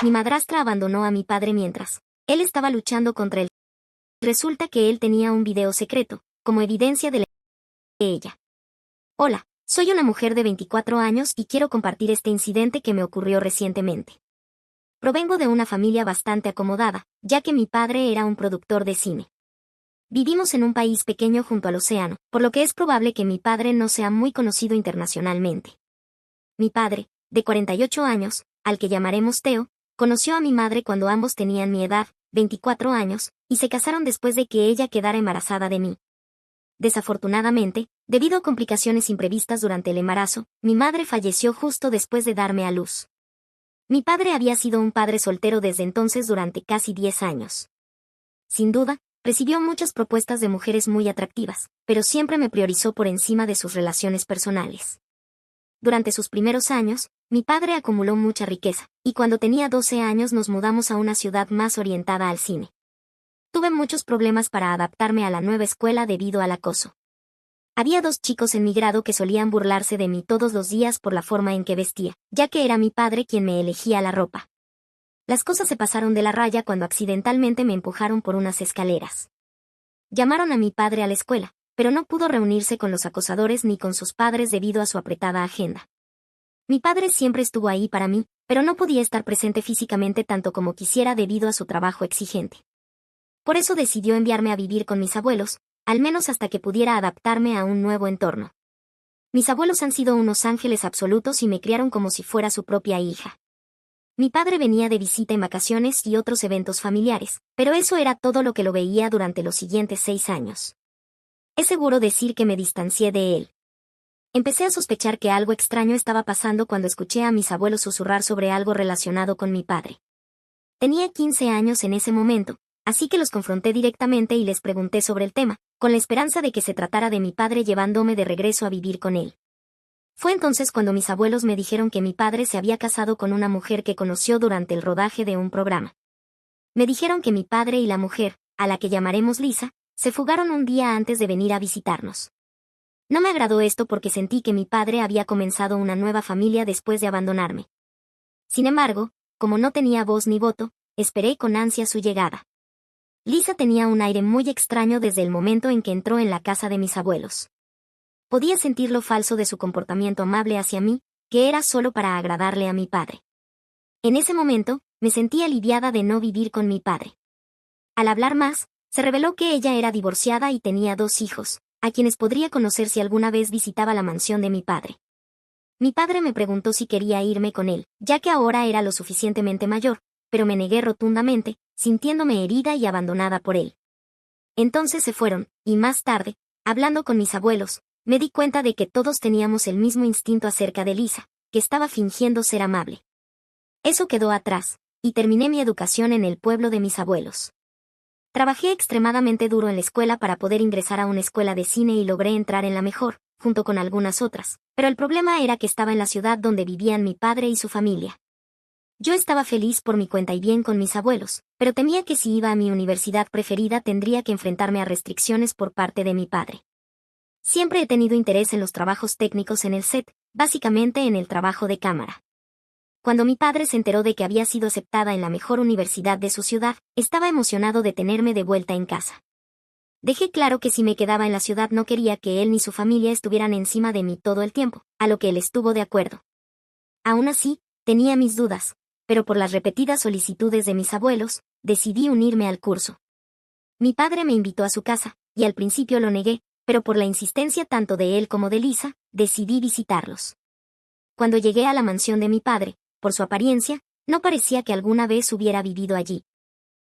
Mi madrastra abandonó a mi padre mientras él estaba luchando contra él. Resulta que él tenía un video secreto, como evidencia de ella. Hola, soy una mujer de 24 años y quiero compartir este incidente que me ocurrió recientemente. Provengo de una familia bastante acomodada, ya que mi padre era un productor de cine. Vivimos en un país pequeño junto al océano, por lo que es probable que mi padre no sea muy conocido internacionalmente. Mi padre, de 48 años, al que llamaremos Teo, conoció a mi madre cuando ambos tenían mi edad, 24 años, y se casaron después de que ella quedara embarazada de mí. Desafortunadamente, debido a complicaciones imprevistas durante el embarazo, mi madre falleció justo después de darme a luz. Mi padre había sido un padre soltero desde entonces durante casi 10 años. Sin duda, recibió muchas propuestas de mujeres muy atractivas, pero siempre me priorizó por encima de sus relaciones personales. Durante sus primeros años, mi padre acumuló mucha riqueza, y cuando tenía 12 años nos mudamos a una ciudad más orientada al cine. Tuve muchos problemas para adaptarme a la nueva escuela debido al acoso. Había 2 chicos en mi grado que solían burlarse de mí todos los días por la forma en que vestía, ya que era mi padre quien me elegía la ropa. Las cosas se pasaron de la raya cuando accidentalmente me empujaron por unas escaleras. Llamaron a mi padre a la escuela, pero no pudo reunirse con los acosadores ni con sus padres debido a su apretada agenda. Mi padre siempre estuvo ahí para mí, pero no podía estar presente físicamente tanto como quisiera debido a su trabajo exigente. Por eso decidió enviarme a vivir con mis abuelos, al menos hasta que pudiera adaptarme a un nuevo entorno. Mis abuelos han sido unos ángeles absolutos y me criaron como si fuera su propia hija. Mi padre venía de visita en vacaciones y otros eventos familiares, pero eso era todo lo que lo veía durante los siguientes 6 años. Es seguro decir que me distancié de él. Empecé a sospechar que algo extraño estaba pasando cuando escuché a mis abuelos susurrar sobre algo relacionado con mi padre. Tenía 15 años en ese momento, así que los confronté directamente y les pregunté sobre el tema, con la esperanza de que se tratara de mi padre llevándome de regreso a vivir con él. Fue entonces cuando mis abuelos me dijeron que mi padre se había casado con una mujer que conoció durante el rodaje de un programa. Me dijeron que mi padre y la mujer, a la que llamaremos Lisa, se fugaron un día antes de venir a visitarnos. No me agradó esto porque sentí que mi padre había comenzado una nueva familia después de abandonarme. Sin embargo, como no tenía voz ni voto, esperé con ansia su llegada. Lisa tenía un aire muy extraño desde el momento en que entró en la casa de mis abuelos. Podía sentir lo falso de su comportamiento amable hacia mí, que era solo para agradarle a mi padre. En ese momento, me sentí aliviada de no vivir con mi padre. Al hablar más, se reveló que ella era divorciada y tenía 2 hijos, a quienes podría conocer si alguna vez visitaba la mansión de mi padre. Mi padre me preguntó si quería irme con él, ya que ahora era lo suficientemente mayor, pero me negué rotundamente, sintiéndome herida y abandonada por él. Entonces se fueron, y más tarde, hablando con mis abuelos, me di cuenta de que todos teníamos el mismo instinto acerca de Lisa, que estaba fingiendo ser amable. Eso quedó atrás, y terminé mi educación en el pueblo de mis abuelos. Trabajé extremadamente duro en la escuela para poder ingresar a una escuela de cine y logré entrar en la mejor, junto con algunas otras, pero el problema era que estaba en la ciudad donde vivían mi padre y su familia. Yo estaba feliz por mi cuenta y bien con mis abuelos, pero temía que si iba a mi universidad preferida tendría que enfrentarme a restricciones por parte de mi padre. Siempre he tenido interés en los trabajos técnicos en el set, básicamente en el trabajo de cámara. Cuando mi padre se enteró de que había sido aceptada en la mejor universidad de su ciudad, estaba emocionado de tenerme de vuelta en casa. Dejé claro que si me quedaba en la ciudad no quería que él ni su familia estuvieran encima de mí todo el tiempo, a lo que él estuvo de acuerdo. Aún así, tenía mis dudas, pero por las repetidas solicitudes de mis abuelos, decidí unirme al curso. Mi padre me invitó a su casa, y al principio lo negué, pero por la insistencia tanto de él como de Lisa, decidí visitarlos. Cuando llegué a la mansión de mi padre, por su apariencia, no parecía que alguna vez hubiera vivido allí.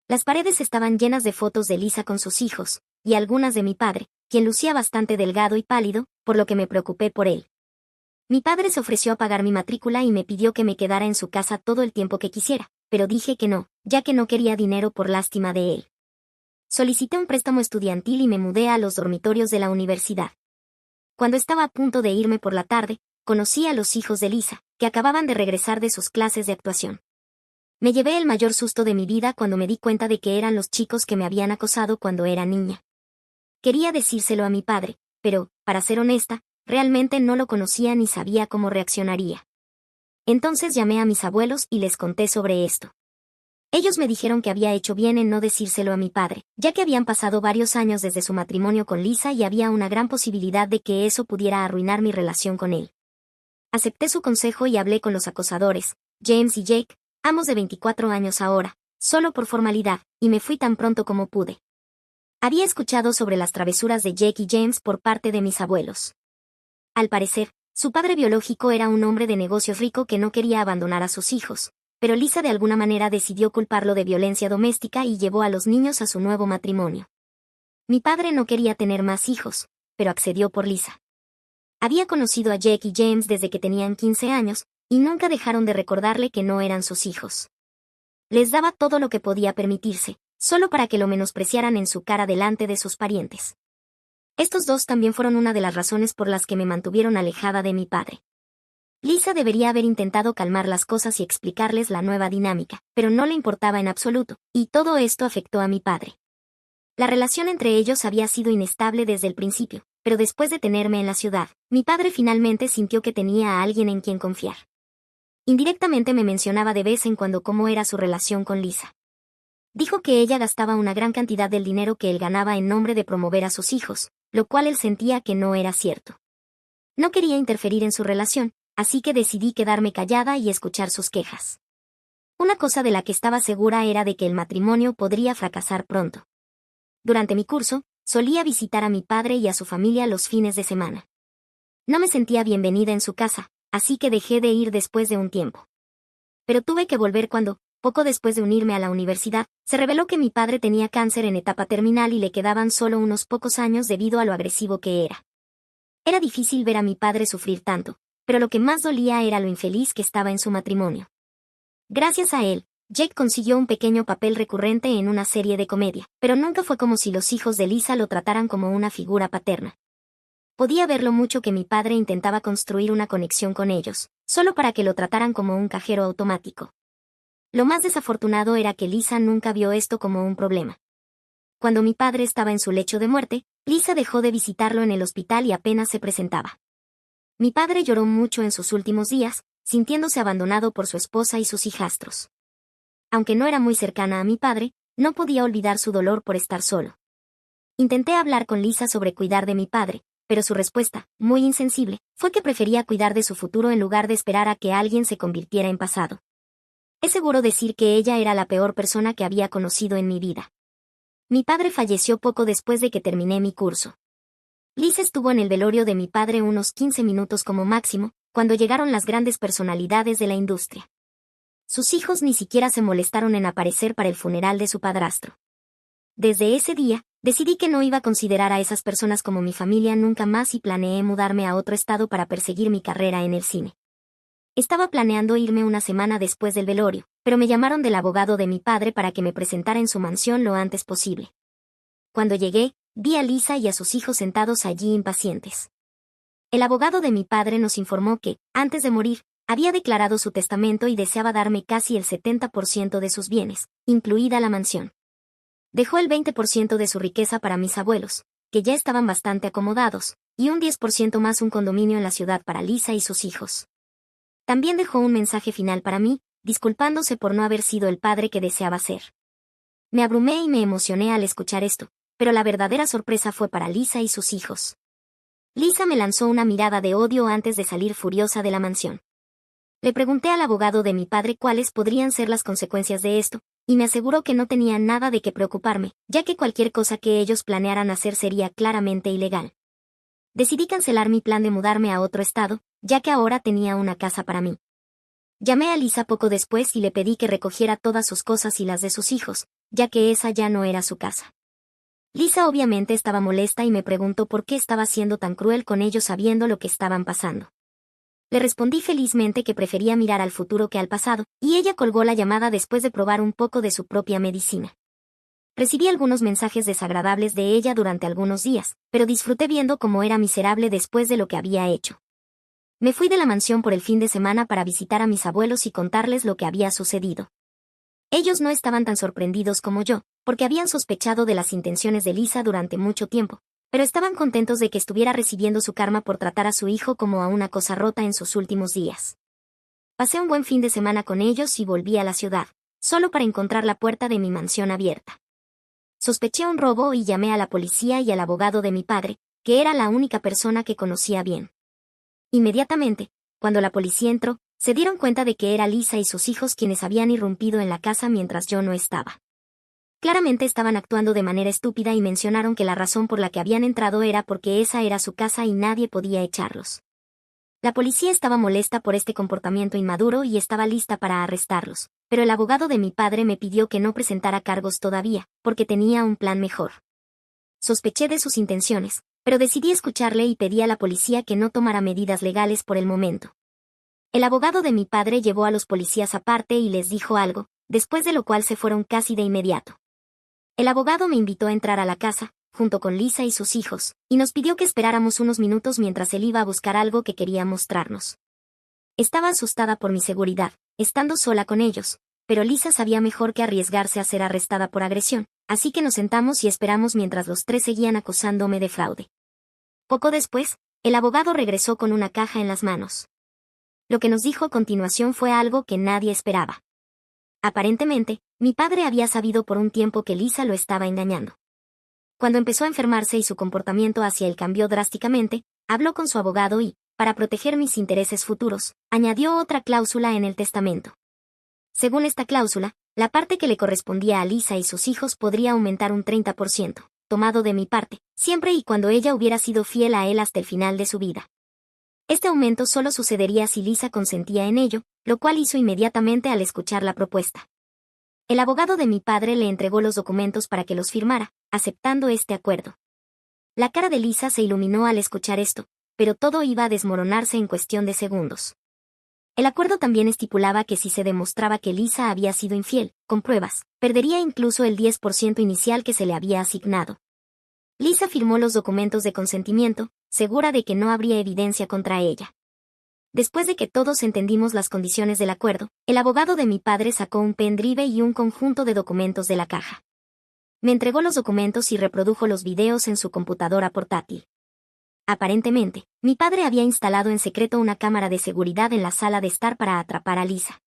Las paredes estaban llenas de fotos de Lisa con sus hijos, y algunas de mi padre, quien lucía bastante delgado y pálido, por lo que me preocupé por él. Mi padre se ofreció a pagar mi matrícula y me pidió que me quedara en su casa todo el tiempo que quisiera, pero dije que no, ya que no quería dinero por lástima de él. Solicité un préstamo estudiantil y me mudé a los dormitorios de la universidad. Cuando estaba a punto de irme por la tarde, conocí a los hijos de Lisa, que acababan de regresar de sus clases de actuación. Me llevé el mayor susto de mi vida cuando me di cuenta de que eran los chicos que me habían acosado cuando era niña. Quería decírselo a mi padre, pero, para ser honesta, realmente no lo conocía ni sabía cómo reaccionaría. Entonces llamé a mis abuelos y les conté sobre esto. Ellos me dijeron que había hecho bien en no decírselo a mi padre, ya que habían pasado varios años desde su matrimonio con Lisa y había una gran posibilidad de que eso pudiera arruinar mi relación con él. Acepté su consejo y hablé con los acosadores, James y Jake, ambos de 24 años ahora, solo por formalidad, y me fui tan pronto como pude. Había escuchado sobre las travesuras de Jake y James por parte de mis abuelos. Al parecer, su padre biológico era un hombre de negocios rico que no quería abandonar a sus hijos, pero Lisa de alguna manera decidió culparlo de violencia doméstica y llevó a los niños a su nuevo matrimonio. Mi padre no quería tener más hijos, pero accedió por Lisa. Había conocido a Jake y James desde que tenían 15 años, y nunca dejaron de recordarle que no eran sus hijos. Les daba todo lo que podía permitirse, solo para que lo menospreciaran en su cara delante de sus parientes. Estos dos también fueron una de las razones por las que me mantuvieron alejada de mi padre. Lisa debería haber intentado calmar las cosas y explicarles la nueva dinámica, pero no le importaba en absoluto, y todo esto afectó a mi padre. La relación entre ellos había sido inestable desde el principio, pero después de tenerme en la ciudad, mi padre finalmente sintió que tenía a alguien en quien confiar. Indirectamente me mencionaba de vez en cuando cómo era su relación con Lisa. Dijo que ella gastaba una gran cantidad del dinero que él ganaba en nombre de promover a sus hijos, lo cual él sentía que no era cierto. No quería interferir en su relación, así que decidí quedarme callada y escuchar sus quejas. Una cosa de la que estaba segura era de que el matrimonio podría fracasar pronto. Durante mi curso, solía visitar a mi padre y a su familia los fines de semana. No me sentía bienvenida en su casa, así que dejé de ir después de un tiempo. Pero tuve que volver cuando, poco después de unirme a la universidad, se reveló que mi padre tenía cáncer en etapa terminal y le quedaban solo unos pocos años debido a lo agresivo que era. Era difícil ver a mi padre sufrir tanto, pero lo que más dolía era lo infeliz que estaba en su matrimonio. Gracias a él, Jake consiguió un pequeño papel recurrente en una serie de comedia, pero nunca fue como si los hijos de Lisa lo trataran como una figura paterna. Podía ver lo mucho que mi padre intentaba construir una conexión con ellos, solo para que lo trataran como un cajero automático. Lo más desafortunado era que Lisa nunca vio esto como un problema. Cuando mi padre estaba en su lecho de muerte, Lisa dejó de visitarlo en el hospital y apenas se presentaba. Mi padre lloró mucho en sus últimos días, sintiéndose abandonado por su esposa y sus hijastros. Aunque no era muy cercana a mi padre, no podía olvidar su dolor por estar solo. Intenté hablar con Lisa sobre cuidar de mi padre, pero su respuesta, muy insensible, fue que prefería cuidar de su futuro en lugar de esperar a que alguien se convirtiera en pasado. Es seguro decir que ella era la peor persona que había conocido en mi vida. Mi padre falleció poco después de que terminé mi curso. Lisa estuvo en el velorio de mi padre unos 15 minutos como máximo, cuando llegaron las grandes personalidades de la industria. Sus hijos ni siquiera se molestaron en aparecer para el funeral de su padrastro. Desde ese día, decidí que no iba a considerar a esas personas como mi familia nunca más y planeé mudarme a otro estado para perseguir mi carrera en el cine. Estaba planeando irme una semana después del velorio, pero me llamaron del abogado de mi padre para que me presentara en su mansión lo antes posible. Cuando llegué, vi a Lisa y a sus hijos sentados allí impacientes. El abogado de mi padre nos informó que, antes de morir, había declarado su testamento y deseaba darme casi el 70% de sus bienes, incluida la mansión. Dejó el 20% de su riqueza para mis abuelos, que ya estaban bastante acomodados, y un 10% más un condominio en la ciudad para Lisa y sus hijos. También dejó un mensaje final para mí, disculpándose por no haber sido el padre que deseaba ser. Me abrumé y me emocioné al escuchar esto, pero la verdadera sorpresa fue para Lisa y sus hijos. Lisa me lanzó una mirada de odio antes de salir furiosa de la mansión. Le pregunté al abogado de mi padre cuáles podrían ser las consecuencias de esto, y me aseguró que no tenía nada de qué preocuparme, ya que cualquier cosa que ellos planearan hacer sería claramente ilegal. Decidí cancelar mi plan de mudarme a otro estado, ya que ahora tenía una casa para mí. Llamé a Lisa poco después y le pedí que recogiera todas sus cosas y las de sus hijos, ya que esa ya no era su casa. Lisa obviamente estaba molesta y me preguntó por qué estaba siendo tan cruel con ellos sabiendo lo que estaban pasando. Le respondí felizmente que prefería mirar al futuro que al pasado, y ella colgó la llamada después de probar un poco de su propia medicina. Recibí algunos mensajes desagradables de ella durante algunos días, pero disfruté viendo cómo era miserable después de lo que había hecho. Me fui de la mansión por el fin de semana para visitar a mis abuelos y contarles lo que había sucedido. Ellos no estaban tan sorprendidos como yo, porque habían sospechado de las intenciones de Lisa durante mucho tiempo, pero estaban contentos de que estuviera recibiendo su karma por tratar a su hijo como a una cosa rota en sus últimos días. Pasé un buen fin de semana con ellos y volví a la ciudad, solo para encontrar la puerta de mi mansión abierta. Sospeché un robo y llamé a la policía y al abogado de mi padre, que era la única persona que conocía bien. Inmediatamente, cuando la policía entró, se dieron cuenta de que era Lisa y sus hijos quienes habían irrumpido en la casa mientras yo no estaba. Claramente estaban actuando de manera estúpida y mencionaron que la razón por la que habían entrado era porque esa era su casa y nadie podía echarlos. La policía estaba molesta por este comportamiento inmaduro y estaba lista para arrestarlos, pero el abogado de mi padre me pidió que no presentara cargos todavía, porque tenía un plan mejor. Sospeché de sus intenciones, pero decidí escucharle y pedí a la policía que no tomara medidas legales por el momento. El abogado de mi padre llevó a los policías aparte y les dijo algo, después de lo cual se fueron casi de inmediato. El abogado me invitó a entrar a la casa, junto con Lisa y sus hijos, y nos pidió que esperáramos unos minutos mientras él iba a buscar algo que quería mostrarnos. Estaba asustada por mi seguridad, estando sola con ellos, pero Lisa sabía mejor que arriesgarse a ser arrestada por agresión, así que nos sentamos y esperamos mientras los tres seguían acusándome de fraude. Poco después, el abogado regresó con una caja en las manos. Lo que nos dijo a continuación fue algo que nadie esperaba. Aparentemente, mi padre había sabido por un tiempo que Lisa lo estaba engañando. Cuando empezó a enfermarse y su comportamiento hacia él cambió drásticamente, habló con su abogado y, para proteger mis intereses futuros, añadió otra cláusula en el testamento. Según esta cláusula, la parte que le correspondía a Lisa y sus hijos podría aumentar un 30%, tomado de mi parte, siempre y cuando ella hubiera sido fiel a él hasta el final de su vida. Este aumento solo sucedería si Lisa consentía en ello, lo cual hizo inmediatamente al escuchar la propuesta. El abogado de mi padre le entregó los documentos para que los firmara, aceptando este acuerdo. La cara de Lisa se iluminó al escuchar esto, pero todo iba a desmoronarse en cuestión de segundos. El acuerdo también estipulaba que si se demostraba que Lisa había sido infiel, con pruebas, perdería incluso el 10% inicial que se le había asignado. Lisa firmó los documentos de consentimiento, segura de que no habría evidencia contra ella. Después de que todos entendimos las condiciones del acuerdo, el abogado de mi padre sacó un pendrive y un conjunto de documentos de la caja. Me entregó los documentos y reprodujo los videos en su computadora portátil. Aparentemente, mi padre había instalado en secreto una cámara de seguridad en la sala de estar para atrapar a Lisa.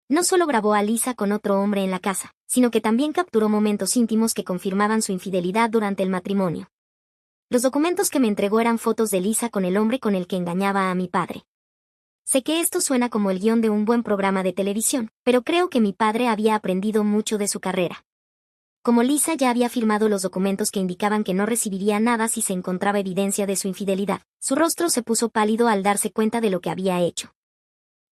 No solo grabó a Lisa con otro hombre en la casa, sino que también capturó momentos íntimos que confirmaban su infidelidad durante el matrimonio. Los documentos que me entregó eran fotos de Lisa con el hombre con el que engañaba a mi padre. Sé que esto suena como el guión de un buen programa de televisión, pero creo que mi padre había aprendido mucho de su carrera. Como Lisa ya había firmado los documentos que indicaban que no recibiría nada si se encontraba evidencia de su infidelidad, su rostro se puso pálido al darse cuenta de lo que había hecho.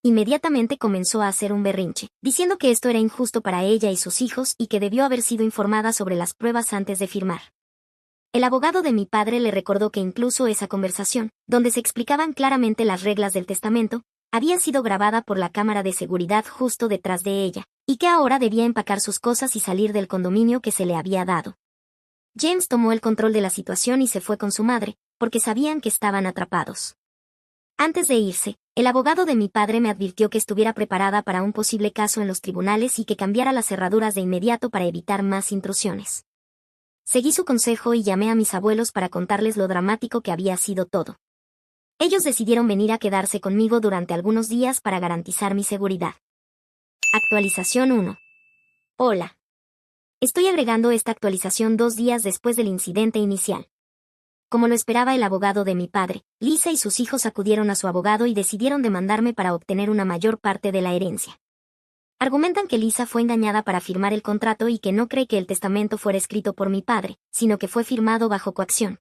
Inmediatamente comenzó a hacer un berrinche, diciendo que esto era injusto para ella y sus hijos y que debió haber sido informada sobre las pruebas antes de firmar. El abogado de mi padre le recordó que incluso esa conversación, donde se explicaban claramente las reglas del testamento, había sido grabada por la cámara de seguridad justo detrás de ella, y que ahora debía empacar sus cosas y salir del condominio que se le había dado. James tomó el control de la situación y se fue con su madre, porque sabían que estaban atrapados. Antes de irse, el abogado de mi padre me advirtió que estuviera preparada para un posible caso en los tribunales y que cambiara las cerraduras de inmediato para evitar más intrusiones. Seguí su consejo y llamé a mis abuelos para contarles lo dramático que había sido todo. Ellos decidieron venir a quedarse conmigo durante algunos días para garantizar mi seguridad. Actualización 1. Hola. Estoy agregando esta actualización 2 días después del incidente inicial. Como lo esperaba el abogado de mi padre, Lisa y sus hijos acudieron a su abogado y decidieron demandarme para obtener una mayor parte de la herencia. Argumentan que Lisa fue engañada para firmar el contrato y que no cree que el testamento fuera escrito por mi padre, sino que fue firmado bajo coacción.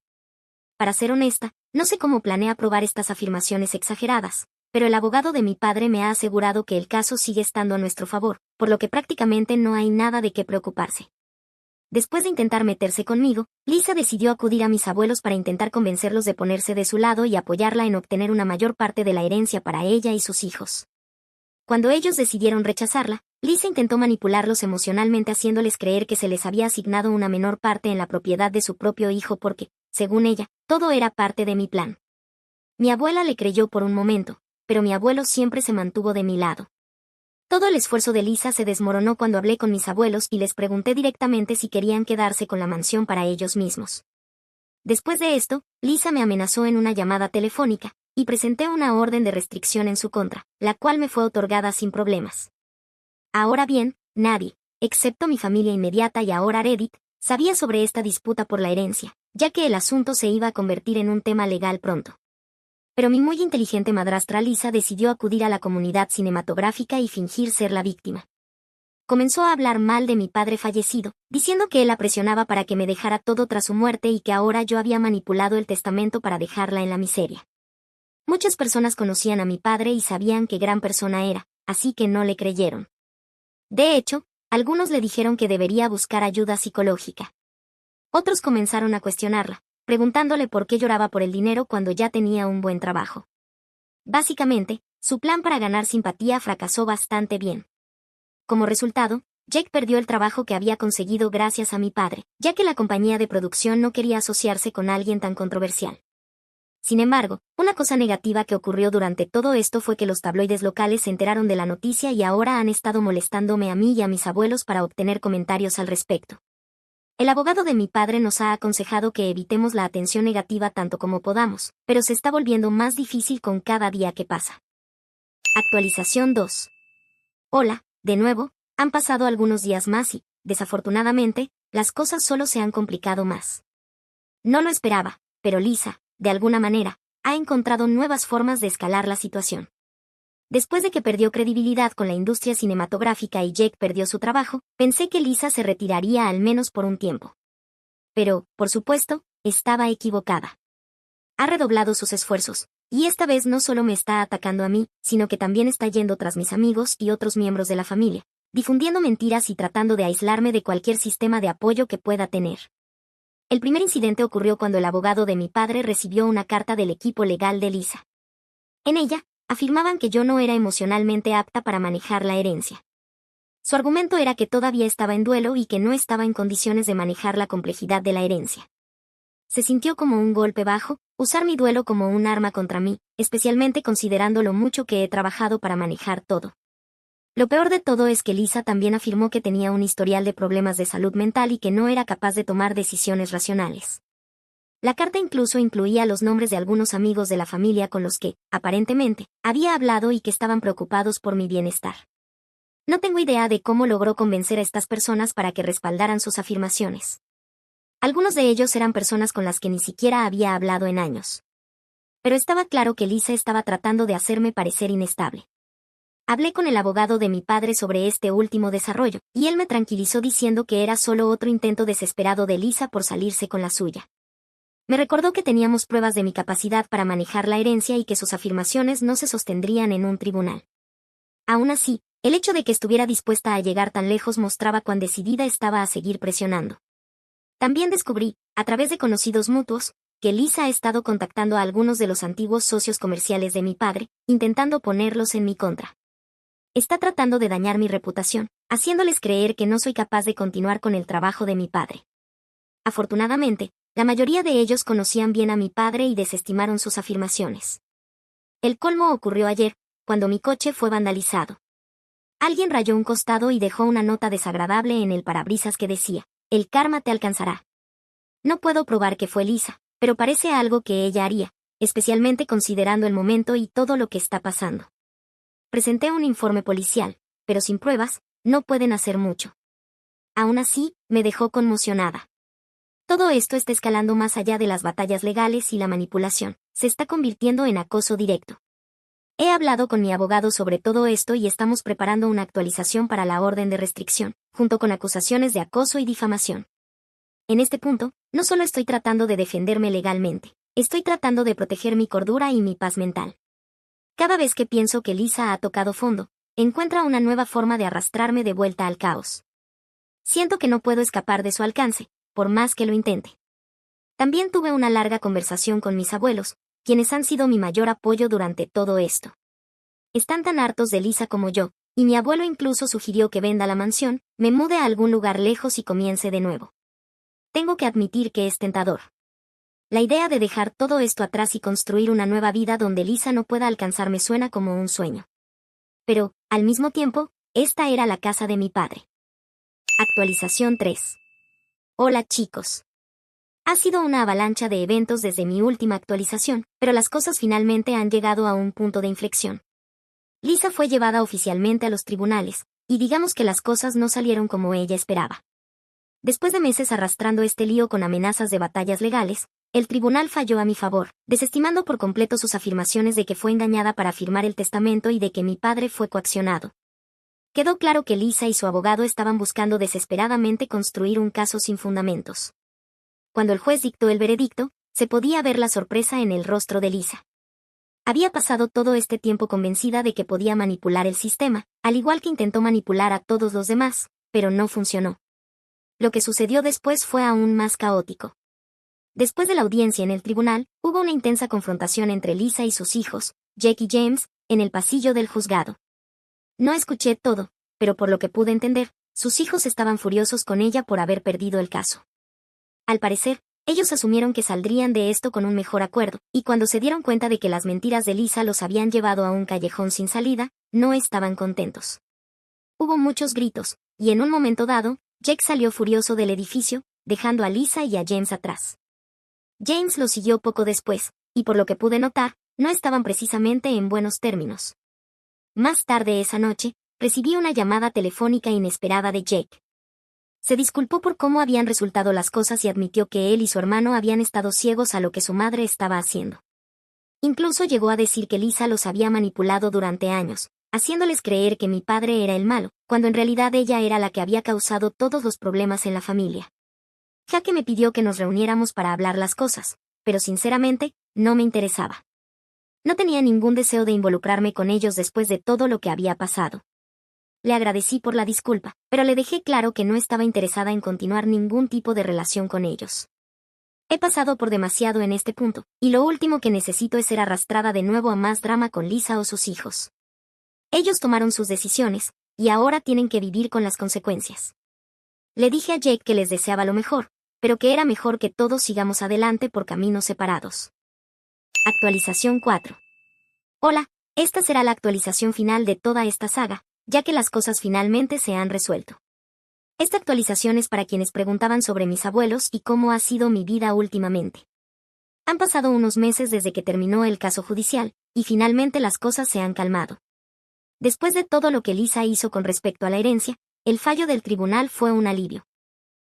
Para ser honesta, no sé cómo planea probar estas afirmaciones exageradas, pero el abogado de mi padre me ha asegurado que el caso sigue estando a nuestro favor, por lo que prácticamente no hay nada de qué preocuparse. Después de intentar meterse conmigo, Lisa decidió acudir a mis abuelos para intentar convencerlos de ponerse de su lado y apoyarla en obtener una mayor parte de la herencia para ella y sus hijos. Cuando ellos decidieron rechazarla, Lisa intentó manipularlos emocionalmente haciéndoles creer que se les había asignado una menor parte en la propiedad de su propio hijo porque, según ella, todo era parte de mi plan. Mi abuela le creyó por un momento, pero mi abuelo siempre se mantuvo de mi lado. Todo el esfuerzo de Lisa se desmoronó cuando hablé con mis abuelos y les pregunté directamente si querían quedarse con la mansión para ellos mismos. Después de esto, Lisa me amenazó en una llamada telefónica, y presenté una orden de restricción en su contra, la cual me fue otorgada sin problemas. Ahora bien, Nadie, excepto mi familia inmediata y ahora Reddit, sabía sobre esta disputa por la herencia, ya que el asunto se iba a convertir en un tema legal pronto. Pero mi muy inteligente madrastra Lisa decidió acudir a la comunidad cinematográfica y fingir ser la víctima. Comenzó a hablar mal de mi padre fallecido, diciendo que él la presionaba para que me dejara todo tras su muerte y que ahora yo había manipulado el testamento para dejarla en la miseria. Muchas personas conocían a mi padre y sabían qué gran persona era, así que no le creyeron. De hecho, algunos le dijeron que debería buscar ayuda psicológica. Otros comenzaron a cuestionarla, preguntándole por qué lloraba por el dinero cuando ya tenía un buen trabajo. Básicamente, su plan para ganar simpatía fracasó bastante bien. Como resultado, Jake perdió el trabajo que había conseguido gracias a mi padre, ya que la compañía de producción no quería asociarse con alguien tan controversial. Sin embargo, una cosa negativa que ocurrió durante todo esto fue que los tabloides locales se enteraron de la noticia y ahora han estado molestándome a mí y a mis abuelos para obtener comentarios al respecto. El abogado de mi padre nos ha aconsejado que evitemos la atención negativa tanto como podamos, pero se está volviendo más difícil con cada día que pasa. Actualización 2. Hola, de nuevo, han pasado algunos días más y, desafortunadamente, las cosas solo se han complicado más. No lo esperaba, pero Lisa, de alguna manera, ha encontrado nuevas formas de escalar la situación. Después de que perdió credibilidad con la industria cinematográfica y Jake perdió su trabajo, pensé que Lisa se retiraría al menos por un tiempo. Pero, por supuesto, estaba equivocada. Ha redoblado sus esfuerzos, y esta vez no solo me está atacando a mí, sino que también está yendo tras mis amigos y otros miembros de la familia, difundiendo mentiras y tratando de aislarme de cualquier sistema de apoyo que pueda tener. El primer incidente ocurrió cuando el abogado de mi padre recibió una carta del equipo legal de Lisa. En ella, afirmaban que yo no era emocionalmente apta para manejar la herencia. Su argumento era que todavía estaba en duelo y que no estaba en condiciones de manejar la complejidad de la herencia. Se sintió como un golpe bajo, usar mi duelo como un arma contra mí, especialmente considerando lo mucho que he trabajado para manejar todo. Lo peor de todo es que Lisa también afirmó que tenía un historial de problemas de salud mental y que no era capaz de tomar decisiones racionales. La carta incluso incluía los nombres de algunos amigos de la familia con los que, aparentemente, había hablado y que estaban preocupados por mi bienestar. No tengo idea de cómo logró convencer a estas personas para que respaldaran sus afirmaciones. Algunos de ellos eran personas con las que ni siquiera había hablado en años. Pero estaba claro que Lisa estaba tratando de hacerme parecer inestable. Hablé con el abogado de mi padre sobre este último desarrollo, y él me tranquilizó diciendo que era solo otro intento desesperado de Lisa por salirse con la suya. Me recordó que teníamos pruebas de mi capacidad para manejar la herencia y que sus afirmaciones no se sostendrían en un tribunal. Aún así, el hecho de que estuviera dispuesta a llegar tan lejos mostraba cuán decidida estaba a seguir presionando. También descubrí, a través de conocidos mutuos, que Lisa ha estado contactando a algunos de los antiguos socios comerciales de mi padre, intentando ponerlos en mi contra. Está tratando de dañar mi reputación, haciéndoles creer que no soy capaz de continuar con el trabajo de mi padre. Afortunadamente, la mayoría de ellos conocían bien a mi padre y desestimaron sus afirmaciones. El colmo ocurrió ayer, cuando mi coche fue vandalizado. Alguien rayó un costado y dejó una nota desagradable en el parabrisas que decía: "El karma te alcanzará". No puedo probar que fue Lisa, pero parece algo que ella haría, especialmente considerando el momento y todo lo que está pasando. Presenté un informe policial, pero sin pruebas, no pueden hacer mucho. Aún así, me dejó conmocionada. Todo esto está escalando más allá de las batallas legales y la manipulación, se está convirtiendo en acoso directo. He hablado con mi abogado sobre todo esto y estamos preparando una actualización para la orden de restricción, junto con acusaciones de acoso y difamación. En este punto, no solo estoy tratando de defenderme legalmente, estoy tratando de proteger mi cordura y mi paz mental. Cada vez que pienso que Lisa ha tocado fondo, encuentra una nueva forma de arrastrarme de vuelta al caos. Siento que no puedo escapar de su alcance, por más que lo intente. También tuve una larga conversación con mis abuelos, quienes han sido mi mayor apoyo durante todo esto. Están tan hartos de Lisa como yo, y mi abuelo incluso sugirió que venda la mansión, me mude a algún lugar lejos y comience de nuevo. Tengo que admitir que es tentador. La idea de dejar todo esto atrás y construir una nueva vida donde Lisa no pueda alcanzarme suena como un sueño. Pero, al mismo tiempo, esta era la casa de mi padre. Actualización 3. Hola chicos. Ha sido una avalancha de eventos desde mi última actualización, pero las cosas finalmente han llegado a un punto de inflexión. Lisa fue llevada oficialmente a los tribunales, y digamos que las cosas no salieron como ella esperaba. Después de meses arrastrando este lío con amenazas de batallas legales, el tribunal falló a mi favor, desestimando por completo sus afirmaciones de que fue engañada para firmar el testamento y de que mi padre fue coaccionado. Quedó claro que Lisa y su abogado estaban buscando desesperadamente construir un caso sin fundamentos. Cuando el juez dictó el veredicto, se podía ver la sorpresa en el rostro de Lisa. Había pasado todo este tiempo convencida de que podía manipular el sistema, al igual que intentó manipular a todos los demás, pero no funcionó. Lo que sucedió después fue aún más caótico. Después de la audiencia en el tribunal, hubo una intensa confrontación entre Lisa y sus hijos, Jake y James, en el pasillo del juzgado. No escuché todo, pero por lo que pude entender, sus hijos estaban furiosos con ella por haber perdido el caso. Al parecer, ellos asumieron que saldrían de esto con un mejor acuerdo, y cuando se dieron cuenta de que las mentiras de Lisa los habían llevado a un callejón sin salida, no estaban contentos. Hubo muchos gritos, y en un momento dado, Jake salió furioso del edificio, dejando a Lisa y a James atrás. James lo siguió poco después, y por lo que pude notar, no estaban precisamente en buenos términos. Más tarde esa noche, recibí una llamada telefónica inesperada de Jake. Se disculpó por cómo habían resultado las cosas y admitió que él y su hermano habían estado ciegos a lo que su madre estaba haciendo. Incluso llegó a decir que Lisa los había manipulado durante años, haciéndoles creer que mi padre era el malo, cuando en realidad ella era la que había causado todos los problemas en la familia. Jake me pidió que nos reuniéramos para hablar las cosas, pero sinceramente, no me interesaba. No tenía ningún deseo de involucrarme con ellos después de todo lo que había pasado. Le agradecí por la disculpa, pero le dejé claro que no estaba interesada en continuar ningún tipo de relación con ellos. He pasado por demasiado en este punto, y lo último que necesito es ser arrastrada de nuevo a más drama con Lisa o sus hijos. Ellos tomaron sus decisiones, y ahora tienen que vivir con las consecuencias. Le dije a Jake que les deseaba lo mejor, pero que era mejor que todos sigamos adelante por caminos separados. Actualización 4. Hola, esta será la actualización final de toda esta saga, ya que las cosas finalmente se han resuelto. Esta actualización es para quienes preguntaban sobre mis abuelos y cómo ha sido mi vida últimamente. Han pasado unos meses desde que terminó el caso judicial, y finalmente las cosas se han calmado. Después de todo lo que Lisa hizo con respecto a la herencia, el fallo del tribunal fue un alivio.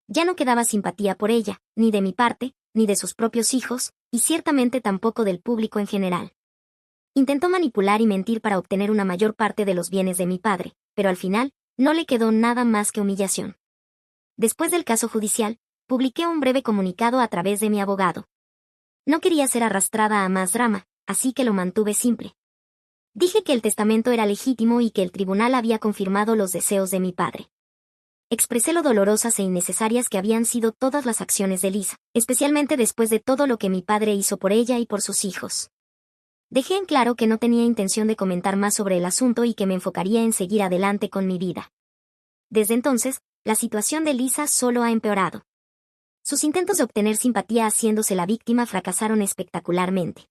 Ya no quedaba simpatía por ella, ni de mi parte, ni de sus propios hijos, y ciertamente tampoco del público en general. Intentó manipular y mentir para obtener una mayor parte de los bienes de mi padre, pero al final, no le quedó nada más que humillación. Después del caso judicial, publiqué un breve comunicado a través de mi abogado. No quería ser arrastrada a más drama, así que lo mantuve simple. Dije que el testamento era legítimo y que el tribunal había confirmado los deseos de mi padre. Expresé lo dolorosas e innecesarias que habían sido todas las acciones de Lisa, especialmente después de todo lo que mi padre hizo por ella y por sus hijos. Dejé en claro que no tenía intención de comentar más sobre el asunto y que me enfocaría en seguir adelante con mi vida. Desde entonces, la situación de Lisa solo ha empeorado. Sus intentos de obtener simpatía haciéndose la víctima fracasaron espectacularmente.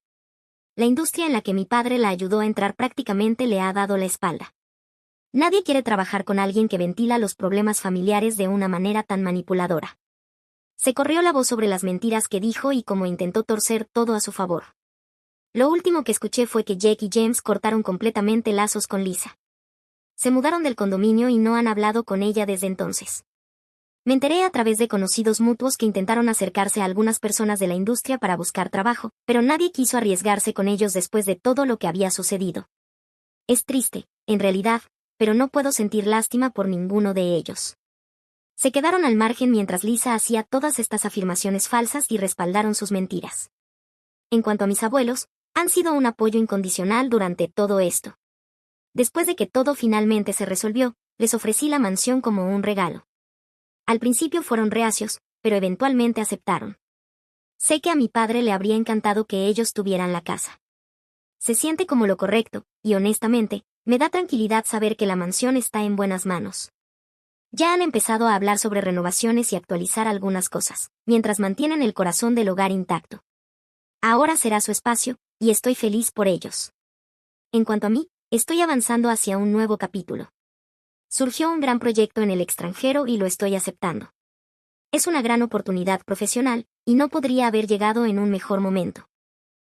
La industria en la que mi padre la ayudó a entrar prácticamente le ha dado la espalda. Nadie quiere trabajar con alguien que ventila los problemas familiares de una manera tan manipuladora. Se corrió la voz sobre las mentiras que dijo y cómo intentó torcer todo a su favor. Lo último que escuché fue que Jake y James cortaron completamente lazos con Lisa. Se mudaron del condominio y no han hablado con ella desde entonces. Me enteré a través de conocidos mutuos que intentaron acercarse a algunas personas de la industria para buscar trabajo, pero nadie quiso arriesgarse con ellos después de todo lo que había sucedido. Es triste, en realidad, pero no puedo sentir lástima por ninguno de ellos. Se quedaron al margen mientras Lisa hacía todas estas afirmaciones falsas y respaldaron sus mentiras. En cuanto a mis abuelos, han sido un apoyo incondicional durante todo esto. Después de que todo finalmente se resolvió, les ofrecí la mansión como un regalo. Al principio fueron reacios, pero eventualmente aceptaron. Sé que a mi padre le habría encantado que ellos tuvieran la casa. Se siente como lo correcto, y honestamente, me da tranquilidad saber que la mansión está en buenas manos. Ya han empezado a hablar sobre renovaciones y actualizar algunas cosas, mientras mantienen el corazón del hogar intacto. Ahora será su espacio, y estoy feliz por ellos. En cuanto a mí, estoy avanzando hacia un nuevo capítulo. Surgió un gran proyecto en el extranjero y lo estoy aceptando. Es una gran oportunidad profesional, y no podría haber llegado en un mejor momento.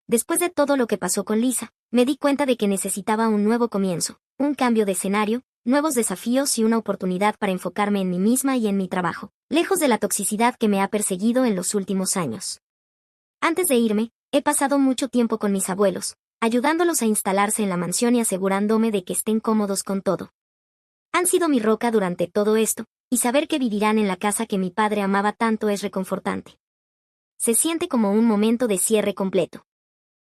Después de todo lo que pasó con Lisa, me di cuenta de que necesitaba un nuevo comienzo, un cambio de escenario, nuevos desafíos y una oportunidad para enfocarme en mí misma y en mi trabajo, lejos de la toxicidad que me ha perseguido en los últimos años. Antes de irme, he pasado mucho tiempo con mis abuelos, ayudándolos a instalarse en la mansión y asegurándome de que estén cómodos con todo. Han sido mi roca durante todo esto, y saber que vivirán en la casa que mi padre amaba tanto es reconfortante. Se siente como un momento de cierre completo.